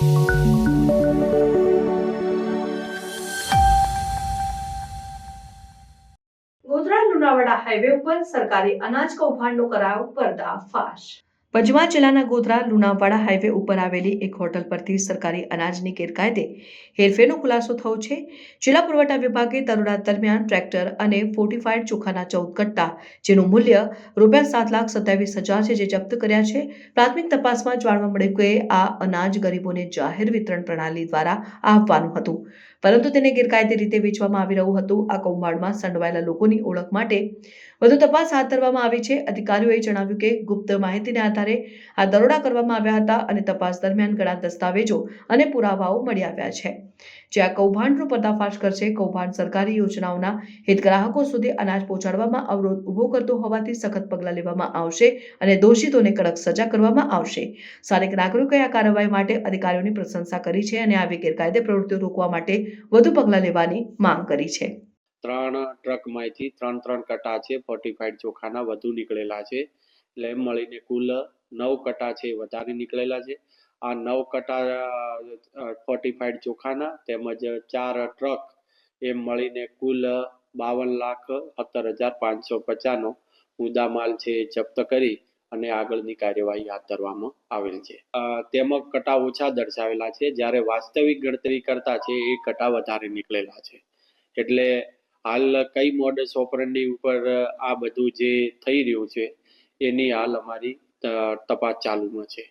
ગોધરા-લુણાવાડા highway ઉપર સરકારી અનાજ કૌભાંડનો કરાયો પર્દાફાશ। પંચમહાલ જિલ્લાના ગોધરા-લુણાવાડા હાઈવે ઉપર આવેલી એક હોટલ પરથી સરકારી અનાજની ગેરકાયદે હેરફેરનો ખુલાસો થયો છે। જિલ્લા પુરવઠા વિભાગે દરોડા દરમિયાન ટ્રેક્ટર અને ફોર્ટિફાઈડ ચોખાના 14 કટ્ટા, જેનું મૂલ્ય ₹7,27,000 છે, જે જપ્ત કર્યા છે। પ્રાથમિક તપાસમાં જાણવા મળ્યું કે આ અનાજ ગરીબોને જાહેર વિતરણ પ્રણાલી દ્વારા આપવાનું હતું, પરંતુ તેને ગેરકાયદે રીતે વેચવામાં આવી રહ્યું હતું। આ કૌભાંડમાં સંડોવાયેલા લોકોની ઓળખ માટે વધુ તપાસ હાથ ધરવામાં આવી છે। અધિકારીઓએ જણાવ્યું કે ગુપ્ત માહિતીના આધારે આ દરોડા કરવામાં આવ્યા હતા અને તપાસ દરમિયાન ઘણા દસ્તાવેજો અને પુરાવાઓ મળી આવ્યા છે, જે આ કૌભાંડનો પર્દાફાશ કરશે। કૌભાંડ સરકારી યોજનાઓના હિતગ્રાહકો સુધી અનાજ પહોંચાડવામાં અવરોધ ઊભો કરતો હોવાથી સખત પગલાં લેવામાં આવશે અને દોષિતોને કડક સજા કરવામાં આવશે। સ્થાનિક નાગરિકોએ આ કાર્યવાહી માટે અધિકારીઓની પ્રશંસા કરી છે અને આવી ગેરકાયદે પ્રવૃત્તિઓ રોકવા માટે વધુ પગલાં લેવાની માંગ કરી છે। 3 ટ્રકમાંથી 3 કટ્ટા છે ફોર્ટિફાઈડ ચોખાના વધુ નીકળેલા છે, એટલે એમ મળીને કુલ 9 કટ્ટા છે વધારે નીકળેલા છે। આ 9 કટ્ટા ફોર્ટિફાઈડ ચોખાના તેમજ 4 ટ્રક એમ મળીને કુલ 52,78,550નો મુદ્દામાલ છે જપ્ત કરી અને આગળની કાર્યવાહી હાથ ધરવામાં આવેલ છે। તેમાં કટ્ટા ઓછા દર્શાવેલા છે, જ્યારે વાસ્તવિક ગણતરી કરતા છે એ કટ્ટા વધારે નીકળેલા છે। એટલે હાલ કઈ મોડસ ઓપરેન્ડી ઉપર આ બધું જે થઈ રહ્યું છે એની હાલ અમારી તપાસ ચાલુમાં છે।